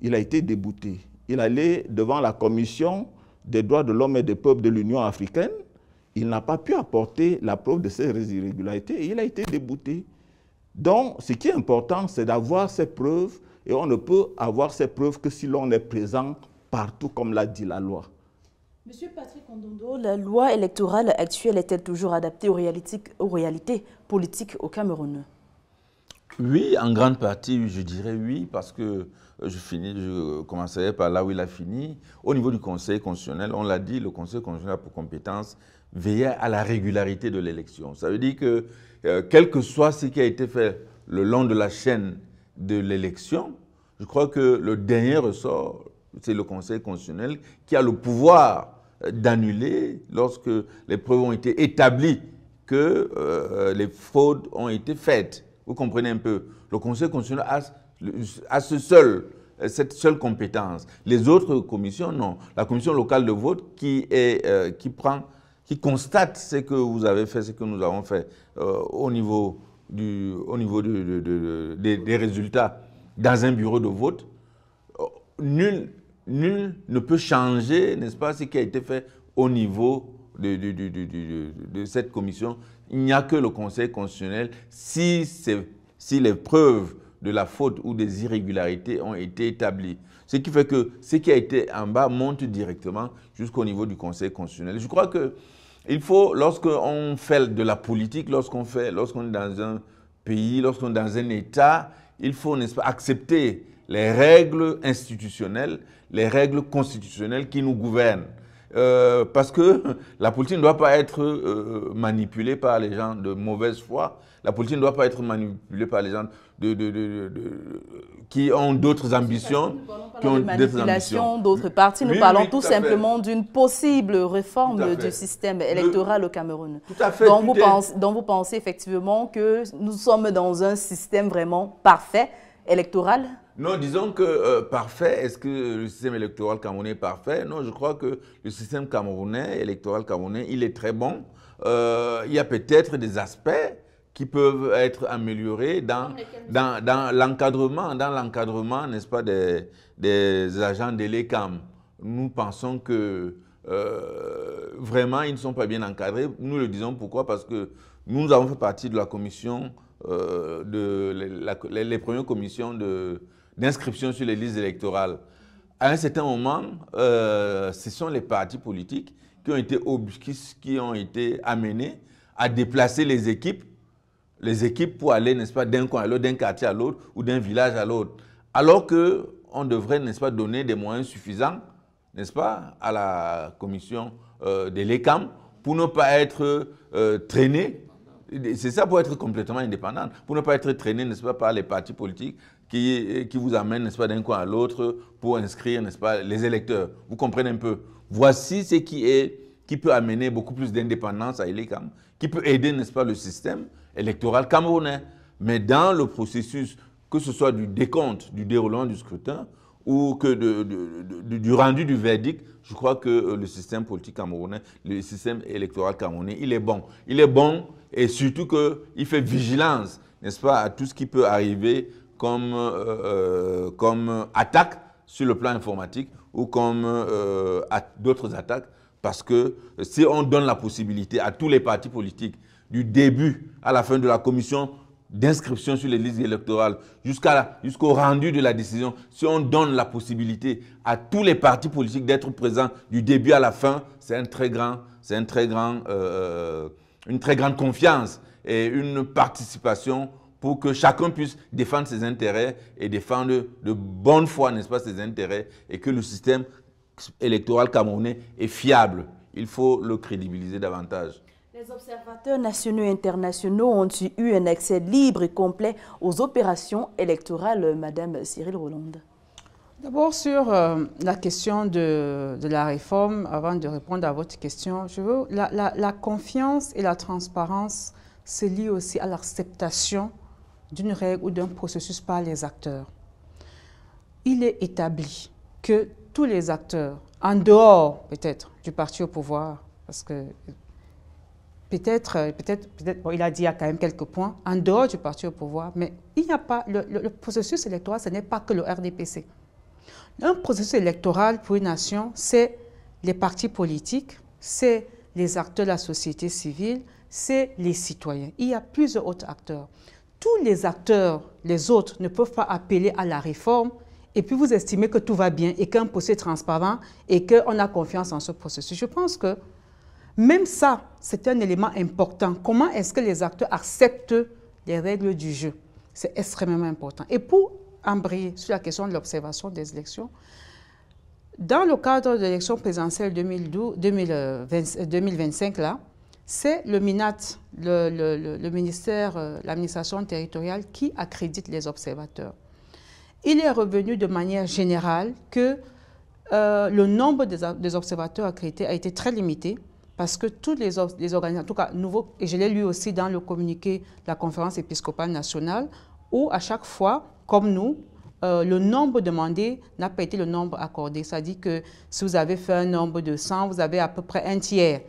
Il a été débouté. Il allait devant la Commission des droits de l'homme et des peuples de l'Union africaine. Il n'a pas pu apporter la preuve de ces irrégularités et il a été débouté. Donc, ce qui est important, c'est d'avoir ces preuves Et on ne peut avoir ces preuves que si l'on est présent partout, comme l'a dit la loi. Monsieur Patrick Ondondo, la loi électorale actuelle est-elle toujours adaptée aux réalités politiques au Cameroun? Oui, en grande partie, je dirais oui, parce que je commencerai par là où il a fini. Au niveau du Conseil constitutionnel, on l'a dit, le Conseil constitutionnel a pour compétence veiller à la régularité de l'élection. Ça veut dire que, quel que soit ce qui a été fait le long de la chaîne de l'élection, je crois que le dernier ressort, c'est le Conseil constitutionnel qui a le pouvoir d'annuler lorsque les preuves ont été établies que les fraudes ont été faites. Vous comprenez un peu? Le Conseil constitutionnel a cette seule compétence. Les autres commissions, non. La commission locale de vote qui constate ce que vous avez fait, ce que nous avons fait au niveau des résultats dans un bureau de vote, nul ne peut changer, n'est-ce pas, ce qui a été fait au niveau de cette commission. Il n'y a que le Conseil constitutionnel, si les preuves de la faute ou des irrégularités ont été établies. Ce qui fait que ce qui a été en bas monte directement jusqu'au niveau du Conseil constitutionnel. Je crois qu'il faut, lorsqu'on fait de la politique, lorsqu'on est dans un pays, lorsqu'on est dans un État, il faut, n'est-ce pas, accepter les règles institutionnelles, les règles constitutionnelles qui nous gouvernent. Parce que la politique ne doit pas être manipulée par les gens de mauvaise foi. La politique ne doit pas être manipulée par les gens qui ont d'autres ambitions. Qui ont manipulation d'autres partis. Nous parlons tout simplement d'une possible réforme du système électoral au Cameroun. Tout à fait. Donc vous pensez effectivement que nous sommes dans un système vraiment parfait électoral? Non, disons que parfait, est-ce que le système électoral camerounais est parfait? Non, je crois que le système électoral camerounais, il est très bon. Il y a peut-être des aspects qui peuvent être améliorés dans l'encadrement, n'est-ce pas, des agents de l'ECAM. Nous pensons que vraiment, ils ne sont pas bien encadrés. Nous le disons pourquoi? Parce que nous avons fait partie de la commission, les premières commissions d'inscription sur les listes électorales. À un certain moment, ce sont les partis politiques qui ont été amenés à déplacer les équipes pour aller, n'est-ce pas, d'un coin à l'autre, d'un quartier à l'autre ou d'un village à l'autre. Alors qu'on devrait, n'est-ce pas, donner des moyens suffisants, n'est-ce pas, à la commission de l'ECAM pour ne pas être traînée. C'est ça, pour être complètement indépendante, pour ne pas être traîné, n'est-ce pas, par les partis politiques qui vous amènent, n'est-ce pas, d'un coin à l'autre pour inscrire, n'est-ce pas, les électeurs. Vous comprenez un peu? Voici ce qui peut amener beaucoup plus d'indépendance à l'ECAM, qui peut aider, n'est-ce pas, le système électoral camerounais. Mais dans le processus, que ce soit du décompte, du déroulement du scrutin ou que du rendu du verdict, je crois que le système politique camerounais, le système électoral camerounais, il est bon. Il est bon et surtout qu'il fait vigilance, n'est-ce pas, à tout ce qui peut arriver comme attaque sur le plan informatique ou comme d'autres attaques. Parce que si on donne la possibilité à tous les partis politiques, du début à la fin de la commission d'inscription sur les listes électorales jusqu'au rendu de la décision, si on donne la possibilité à tous les partis politiques d'être présents du début à la fin, c'est une très grande confiance et une participation pour que chacun puisse défendre ses intérêts et défendre de bonne foi, n'est-ce pas, ses intérêts, et que le système électoral camerounais est fiable. Il faut le crédibiliser davantage. Les observateurs nationaux et internationaux ont-ils eu un accès libre et complet aux opérations électorales, Madame Cyril Rolande? D'abord, sur la question de la réforme, avant de répondre à votre question, la confiance et la transparence se lient aussi à l'acceptation d'une règle ou d'un processus par les acteurs. Il est établi que tous les acteurs, en dehors peut-être du parti au pouvoir, parce que peut-être, bon, il a dit il y a quand même quelques points, en dehors du parti au pouvoir, mais il n'y a pas, le processus électoral, ce n'est pas que le RDPC. Un processus électoral pour une nation, c'est les partis politiques, c'est les acteurs de la société civile, c'est les citoyens. Il y a plusieurs autres acteurs. tous les acteurs, les autres, ne peuvent pas appeler à la réforme et puis vous estimez que tout va bien et qu'un procès est transparent et qu'on a confiance en ce processus. Je pense que même ça, c'est un élément important. Comment est-ce que les acteurs acceptent les règles du jeu? C'est extrêmement important. Et pour embrayer sur la question de l'observation des élections, dans le cadre de l'élection présidentielle 2025, là, c'est le MINAT, le ministère, l'administration territoriale, qui accrédite les observateurs. Il est revenu de manière générale que le nombre des observateurs accrédités a été très limité parce que tous les organismes, en tout cas nouveaux, et je l'ai lu aussi dans le communiqué de la conférence épiscopale nationale, où à chaque fois, comme nous, le nombre demandé n'a pas été le nombre accordé. C'est-à-dire que si vous avez fait un nombre de 100, vous avez à peu près un tiers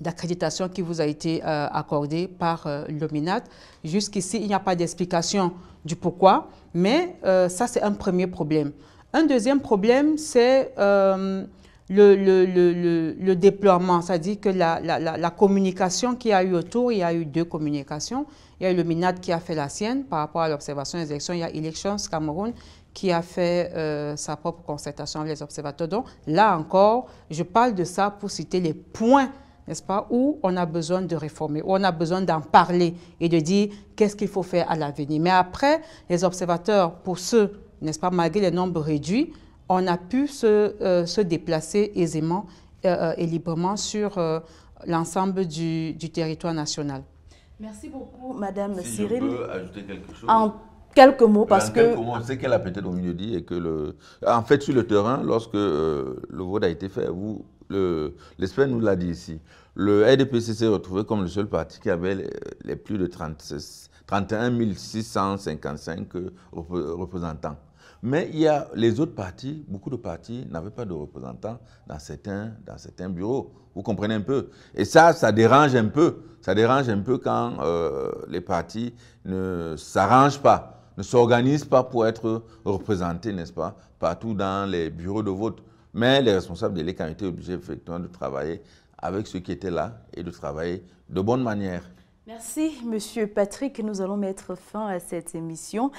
d'accréditation qui vous a été accordé par le MINAT. Jusqu'ici, il n'y a pas d'explication du pourquoi, mais ça, c'est un premier problème. Un deuxième problème, c'est le déploiement, c'est-à-dire que la communication qu'il y a eu autour, il y a eu deux communications. Il y a eu le MINAT qui a fait la sienne par rapport à l'observation des élections. Il y a Elections Cameroun qui a fait sa propre concertation avec les observateurs. Donc là encore, je parle de ça pour citer les points, n'est-ce pas, où on a besoin de réformer, où on a besoin d'en parler et de dire qu'est-ce qu'il faut faire à l'avenir. Mais après, les observateurs, pour ceux, n'est-ce pas, malgré les nombres réduits, on a pu se déplacer aisément et librement sur l'ensemble du territoire national. Merci beaucoup, Madame Cyril. Je peux ajouter quelque chose. En quelques mots, parce que... Ce qu'elle a peut-être au mieux dit est que, en fait, sur le terrain, lorsque le vote a été fait, l'espère nous l'a dit ici, le RDPC s'est retrouvé comme le seul parti qui avait les plus de 31 655 représentants. Mais il y a les autres partis, beaucoup de partis n'avaient pas de représentants dans certains bureaux. Vous comprenez un peu? Et ça dérange un peu. Ça dérange un peu quand les partis ne s'arrangent pas, ne s'organisent pas pour être représentés, n'est-ce pas, partout dans les bureaux de vote. Mais les responsables de l'EC ont été obligés effectivement de travailler avec ceux qui étaient là et de travailler de bonne manière. Merci, Monsieur Patrick. Nous allons mettre fin à cette émission.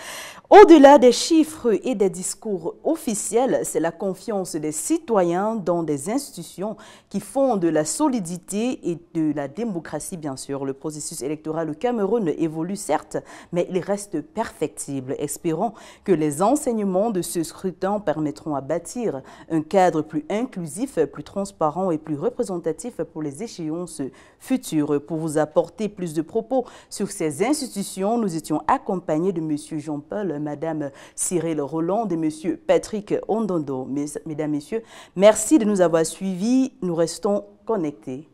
Au-delà des chiffres et des discours officiels, c'est la confiance des citoyens dans des institutions qui font de la solidité et de la démocratie, bien sûr. Le processus électoral au Cameroun évolue certes, mais il reste perfectible. Espérons que les enseignements de ce scrutin permettront à bâtir un cadre plus inclusif, plus transparent et plus représentatif pour les échéances futures. Pour vous apporter plus de propos sur ces institutions, nous étions accompagnés de M. Jean-Paul, Mme Cyril Roland et M. Patrick Ondondo. Mesdames, Messieurs, merci de nous avoir suivis. Nous restons connectés.